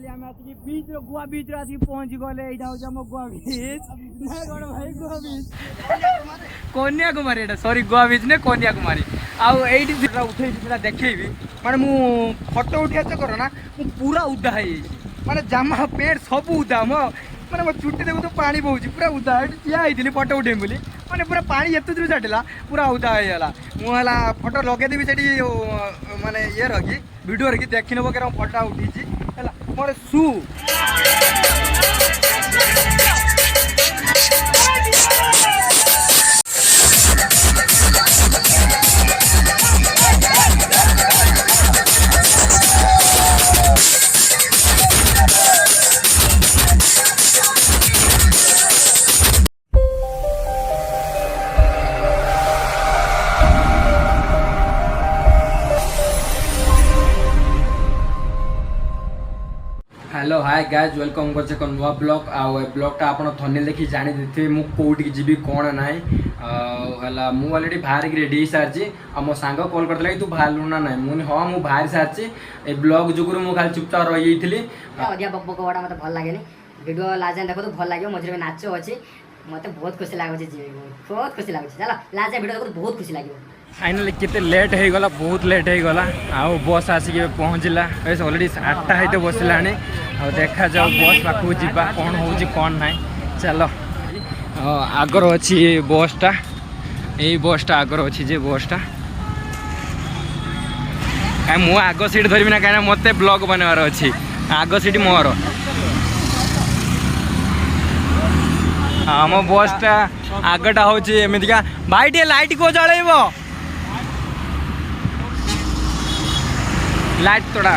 Finally आम आसिक बीच गोवा बीच आसिक पहुँची गले यहाँ हूँ आम गोवा बीच ना कौन भाई गोवा बीच कन्याकुमारी एटा सॉरी गोवा बीच ने कन्याकुमारी आउ एठी उठे देखी माने मु फोटो उठा चक्कर ना पूरा उदा है माने जामा पेट सब उदा मो माने मो चुट्टी देखो तो पानी बहुची पूरा उदा ठिया होती फोटो उठे बोली माने पूरा पानी एत दूर छाटिला पूरा उदा होगा मुझे फोटो लगेदेवी से माने ये रखी वीडियो रखी देखी नब कि फोटो उठी मोर शू हेलो हाय गाइज वेलकम कर नुआ ब्लॉग आउ ब्लॉगटा आप थंबनेल देखी जानी देते मु कोटिक जीवी कौन ना मु ऑलरेडी बाहर रेडी हो सारी मो सांग कॉल करता कि तू बाहर ना ना मुझे हाँ मुझे बाहर सारी ए ब्लॉग जुगुरु मु खाली चुपचाप रही अधिक बक बक वाला मतलब भल लगे वीडियो लास्ट देखो तो भल लगे मझे नाच अच्छी मत बहुत खुशी लगे बहुत खुशी लगे चलो लास्ट वीडियो देखो बहुत खुशी लगे फाइनाली केते लेट हो गला बहुत लेट हो गला आउ बस आसिक पहुँचला ऑलरेडी 8टा है बसला आ देखा जाओ बस पाखु जीवा कौन हो कौन ना चलो आगर अच्छी बसटा यही बसटा आगर अच्छी जे बसटा मु आग सीट धरबी ना कहीं मत ब्लॉग बनवार अच्छी आग सीट मोर आम बसटा आगटा हूँ एमतीका भाई टे लाइट को जल लाइट तोड़ा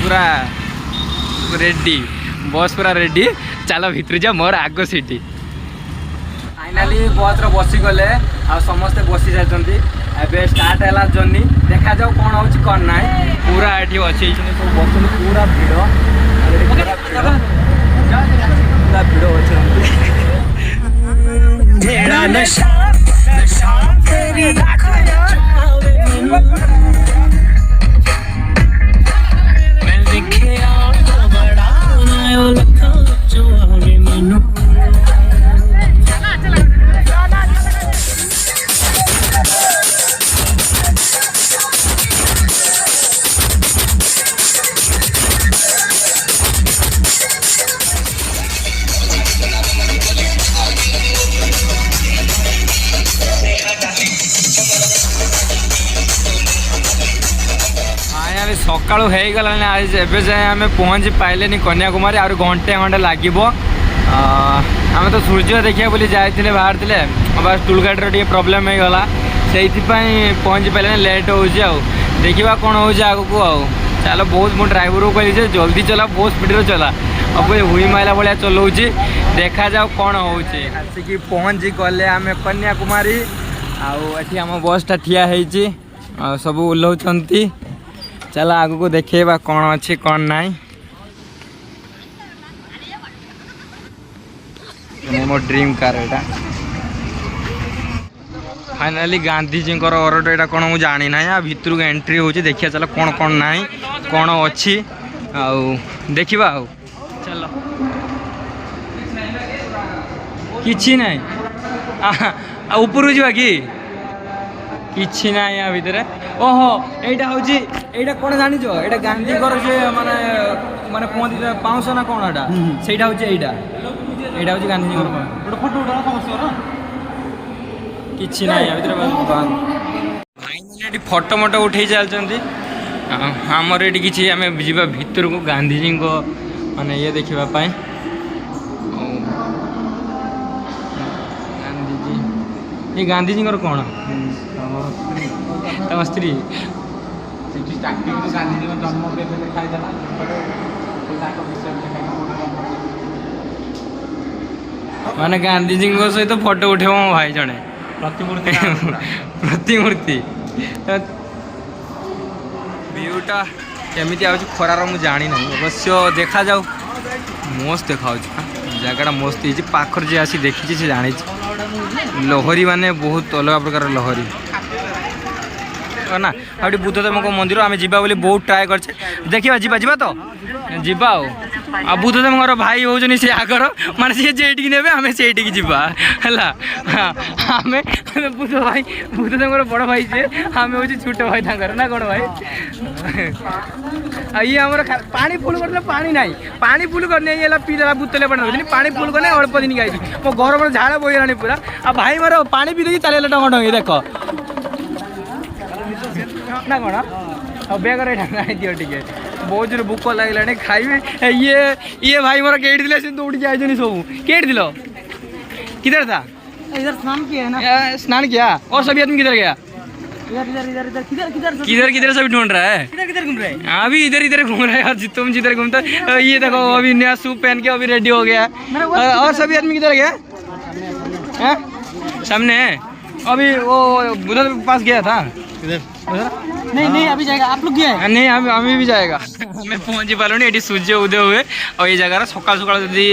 पूरा रेडी बस पूरा रेडी चलो भितर जा मोर आग सीटी फाइनाली बस बसी गले आ समस्ते बसी जाती एबे स्टार्ट है जर्नी देखा जाओ कौन हो कौन ना पूरा ये अच्छे सब बस पूरा भिड़ सकालू हो गला आज एवं जाए आम पहुँची पाइले कन्याकुमारी आ घंटे घंटे लगे आम तो सूर्य देखिए बोली जाते बाहर थे बस टूल गाड़ी टे प्रोब्लेम हो गला से पहुँची पाइले लेट हो देखा कौन हो आगक आउ चलो बहुत मो ड्राइवर को कहली जल्दी चला बहुत स्पीड चला अब हुई माइला भाया चलाऊँ देखा जाओ कौन हो आसिक पहुँची गले आम कन्याकुमारी आठी आम बसटा ठिया हो सब ओह्लौंट चलो आग को देखा कौन अच्छी कौन ना मो ड्रीम कार एटा फाइनाली गांधीजी ऑर्डर एटा कौन मुझे जानी ना या भितर को एंट्री हो देखिए चलो कौन कौन ना कौन अच्छी देखा आउ चलो किछि ना ऊपर जा कि ना या भितर ओहो एटा हूँ एटा कौन जानी एटा गांधी से माने माने कहते पाँच ना कौन एटा से हूँ गांधी कि ना भितर फोटो मोटो उठे चलती आमर ये किसी आम जा भितर को गांधीजी माने ये देखापी गांधीजी ये गांधीजी कौन तम स्त्री माने गांधीजी सहित फोटो उठे मो भाई जड़े प्रतिमूर्ति व्यूटा केमी आ खरार मुझे जानी ना अवश्य देखा जाऊ मस्त देखा जगह मस्त हो पाखर जी आसी देखी से जानी लहरी माने बहुत अलग प्रकार लहरी ना आउट बुद्धदेव मंदिर आम जा बहुत ट्राए कर देखा जा तो जीवा आ बुद्धदेव भाई होनी से आगर माने सी जेठी ने आम से जीवा है आम बुद्ध भाई बुद्धदेव बड़ भाई सी आम हूँ छोट भाई ना कौन भाई ये आम पानी फुल कर पानी ना पानी फुल करने पीला बुतले पानी फुल करने अल्प दिन गाई मो घर पर झाड़ बोला पूरा आ भाई मोर पानी पी देखिए चले टंग देख ना कौन बेगर दियो टे बहुत जोर भूक लगे खाइबे ये भाई मोर केट दिले दौड़ी जाए सब केट दिल किधर था इधर स्नान किया है ना स्नान किया और सभी आदमी किधर गया इधर इधर इधर इधर किधर किधर किधर किधर सभी ढूंढ रहा है किधर किधर घूम रहे हैं अभी इधर इधर घूम रहा है यार तुम जिधर घूमता ये देखो अभी नया सूट पहन के अभी रेडी हो गया और सभी आदमी किधर गया सामने अभी वो बुद्ध के पास गया था नहीं नहीं अभी जाएगा आप लोग गए नहीं अभी भी जाएगा मैं पहुँची पारूँ ये सूर्य उदय हुए और ये जगह सकाल सकाल जदि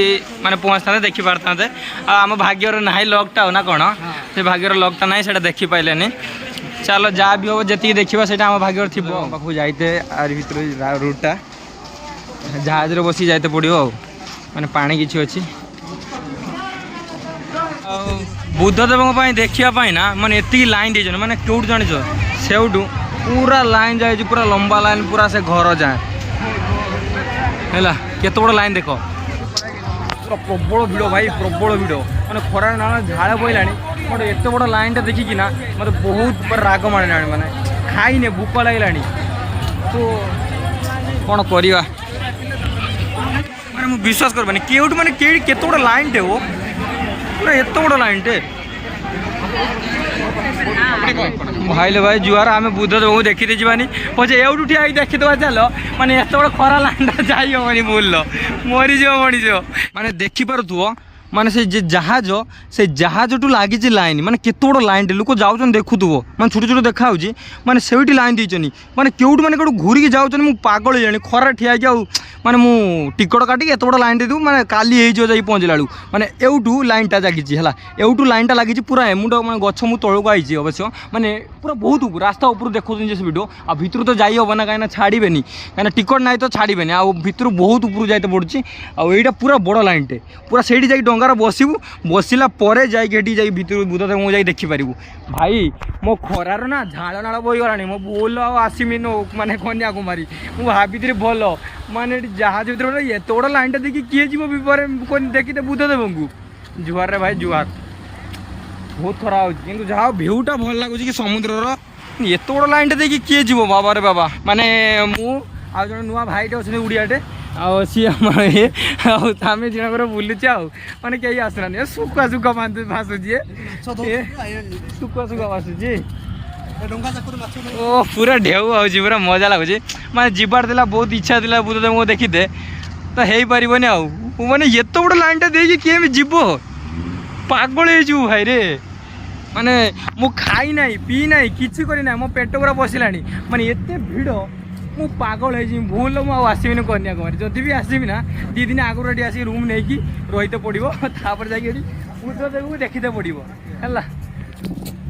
मैंने पहुँचता देखी पारते आम भाग्यर ना लकटा ना कौन से भाग्यर लकटा ना से देखी पाइले चलो जहाँ भी हम जी देखा से आम भाग्य थी पाक जाते आर भर रूटा जहाज बसी जाते पड़ो मैंने पानी किसी अच्छी बुद्धदेव देखापी ना मैंने एति लाइन दे मैंने क्यों जान सेठू पूरा लाइन जाए पूरा लंबा लाइन पूरा से घर जाए है केत बड़ लाइन देख पूरा प्रबल भिड़ भाई प्रबल भिड़ मैंने खरा ना झाड़ बोला मोटे एत बड़ लाइन टा देखिकी ना मत बहुत राग मारे मैंने खाईने भूक लगे तो कौन करवा मैंने विश्वास कर केउट मैंने केत बड़ लाइन टे वो पूरा एत बड़ लाइन टे भाई ले भाई जुआर आम बुद्धदेव को देखी जानी पचे एवटू ठिया देखीदे चल माने एत बड़ खरा लाइन जाई हेनी बोल मरीज मरीज माने देखी पारुथुव माने से जहाज टू लगी लाइन माने केत बड़ लाइन लोक जाऊन देखुव माने छोट छोट देखा माने से लाइन देचनी माने केउट माने कौट घूरिकी जाऊन मु पागल जानी खरा ठिया माने मु टिकट काटिक एत बड़ लाइन देदेव माने काली हो जाए पहुँचला बेलू माने एवटू लाइन टा लगी है एवटू लाइन टा लगी पूरा एमुड मैं गछ मु तौक आई अवश्य माने पूरा बहुत ऊपर रास्ता ऊपर देखो से वीडियो आ भितर तो जाई हम ना कहीं छाड़े कहीं टिकट ना तो छाड़े आ भितर बहुत ऊपर जाते पड़ी आईटा पूरा बड़ लाइन टे पूरा से डंगार बसबू बसला जाई भितर बुद्धदेव को जाई देखिपारू भाई मो खरार ना झाड़ नाड़ बहीगला मो बोल आसमी माने कन्याकुमारी मुझे भाभी भल माने जहाज भर एत बड़ लाइन टा देखिए किए जी देखते बुद्धदेव को जुआर रे भाई जुआर बहुत खरा हो जहाँ भ्यूटा भल लगुच कि समुद्र एत बड़ लाइन टा देखिए किए जी बाबा रे बाबा माने मु आ जो नुआ भाईटे अच्छे उड़ियाटे सी आम ये आम जनकर बुलुचे आने कहीं आसना सुखा सुखा भासुची सुखा सुखा भासुची ओ पूरा ढेउ आउची पूरा मजा लगुच माने जीवार दिला बहुत इच्छा थी बुद्धदेव को देखीदे तो हो पारनि आने एत बड़ लाइन टा देखिए किए जीव पागल हो भाई रे माने मु खाई ना पी ना किसी करना मो पेट पूरा बसला माने एत भिड़ मु पागल हो भूल मुझे आसबिनी कन्याकुमारी जदि भी आसबि ना 2 दिन आगुरी ये आसिक रूम नहीं रहीते पड़ो तापर जाकि बुद्धदेव को देखते पड़ो है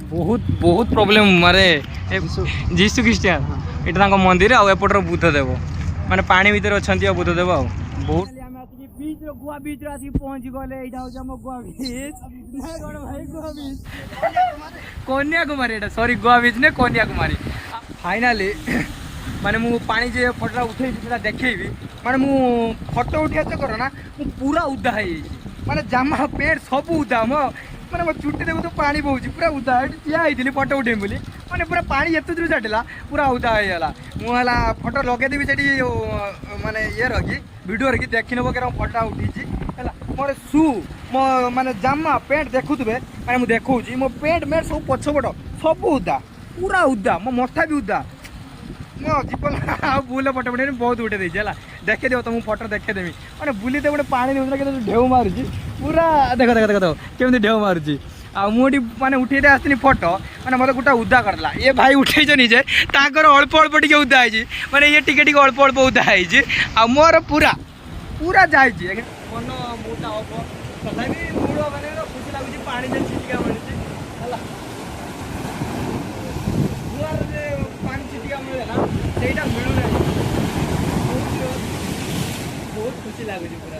बहुत बहुत प्रॉब्लम मारे जीशु ख्रीष्टियान यहाँ मंदिर आउटर बुद्धदेव माने पानी भीतर अच्छा बुद्धदेव बहुत गोवा बीच पहुँची गले यहाँ गोवा बीच कन्याकुमारी सॉरी गोवा बीच ने कन्याकुमारी फाइनाली माने मु पानी जे फटोटा उठे देखेबी माने मु फटो उठा चक्कर ना मु पूरा उदा है माने जामा पेट सब उदा माने मो चुट्टी देखो तो पानी बहुत पूरा उदा ठिया होती फटो उठे बोली माने पूरा पानी एत दूर छाटिला पूरा उदा होगा मुझे फटो लगेदेवी से माने ये रखी वीडियो रखी देखी नब कि फटा उठी है मोर शू मो माने जामा पेंट देखुवे माने मुझे देखा मो पेंट मेट सब पछपट सब उदा पूरा उदा मो मथा भी उदा मो जीवन बुले फटो फटे बहुत उठे देखे देखे देव तुमको फटो देखेदेवी मैंने बुली तो गोटे पानी ढेउ मारुची पूरा देख देख देख देख केमी ढेउ मारुची मुझे मैंने उठे आसनी फटो मैंने मतलब गोटे उदा करला ये भाई उठे जे ताकर अल्प अल्प टे उदा है मैंने ये टिके अल्प अल्प उदा है मोर पूरा पूरा जाए मन मुटा हम तथा मूड मैंने खुशी लगुच पानी छिटिका मिलूँ ହୁଏ ନା ସେଇଟା ମିଳୁନାହିଁ। ବହୁତ ଖୁସି ଲାଗୁଛି ପୁରା।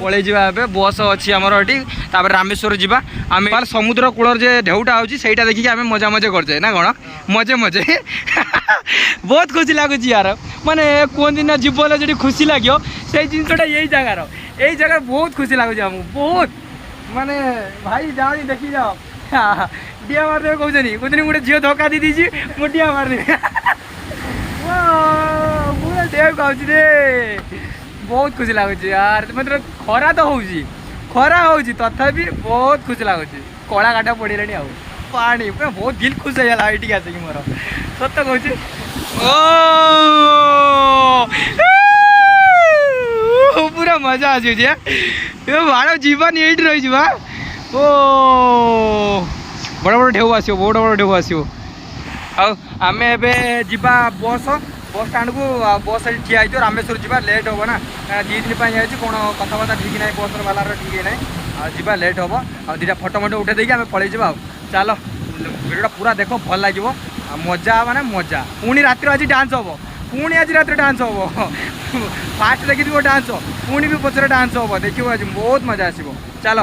ପଳେଇ ଯିବା ଏବେ ବସ୍ ଅଛି ଆମର ଏଠି ତାପରେ ରାମେଶ୍ୱର ଯିବା ଆମେ ସମୁଦ୍ର କୂଳର ଯେ ଢେଉଟା ହେଉଛି ସେଇଟା ଦେଖିକି ଆମେ ମଜା ମଜା କରିଛେ ନା କ'ଣ ମଜେ ମଜେ ବହୁତ ଖୁସି ଲାଗୁଛି ୟାର ମାନେ କୁହନ୍ତି ନା ଜୀବନରେ ଯଦି ଖୁସି ଲାଗିବ ସେଇ ଜିନିଷଟା ଏଇ ଜାଗାରେ ବହୁତ ଖୁସି ଲାଗୁଛି ଆମକୁ ବହୁତ ମାନେ ଭାଇ ଯାଅନି ଦେଖି ଯାଅ ଡିଆ ମାରିଦେବେ କହୁଛନ୍ତି ଗୋଟେ ଝିଅ ଧୋକା ଦେଇଛି ମୁଁ ଡିଆ ମାରିଦେବି ପୁରା ଡେଉ ଖାଉଛି ରେ ବହୁତ ଖୁସି ଲାଗୁଛି ୟାର ମାତ୍ର ଖରା ତ ହେଉଛି ତଥାପି ବହୁତ ଖୁସି ଲାଗୁଛି କଳା କାଠ ପଡ଼ିଲାଣି ଆଉ ପାଣି ପୁରା ବହୁତ ଦିଲ ଖୁସି ହେଇଗଲା ଏଇଠିକି ଆସିକି ମୋର ସତ କହୁଛି ଓ ପୁରା ମଜା ଆସୁଛି ବାଳ ଯିବାନି ଏଇଠି ରହିଯିବା ଓ ବଡ଼ ବଡ଼ ଢେଉ ଆସିବ ଆଉ ଆମେ ଏବେ ଯିବା ବସ୍ ଷ୍ଟାଣ୍ଡକୁ ବସ୍ ଏଠି ଠିଆ ହେଇଥିବ ରାମେଶ୍ୱର ଯିବା ଲେଟ୍ ହେବ ନା 2 ଦିନ ପାଇଁ ଯାଇଛି କ'ଣ କଥାବାର୍ତ୍ତା ଠିକ୍ ନାହିଁ ବସ୍ର ବାଲାର ଠିକ୍ ନାହିଁ ଆଉ ଯିବା ଲେଟ୍ ହେବ ଆଉ ଦୁଇଟା ଫଟୋ ଉଠେଇ ଦେଇକି ଆମେ ପଳେଇ ଯିବା ଆଉ ଚାଲ ଭିଡ଼ିଓଟା ପୁରା ଦେଖ ଭଲ ଲାଗିବ ଆଉ ମଜା ମାନେ ମଜା ପୁଣି ରାତିରେ ଆଜି ଡାନ୍ସ ହେବ ଫାଷ୍ଟ ଦେଖିଥିବ ଡାନ୍ସ ପୁଣି ବି ପଛରେ ଡାନ୍ସ ହେବ ଦେଖିବ ଆଜି ବହୁତ ମଜା ଆସିବ ଚାଲ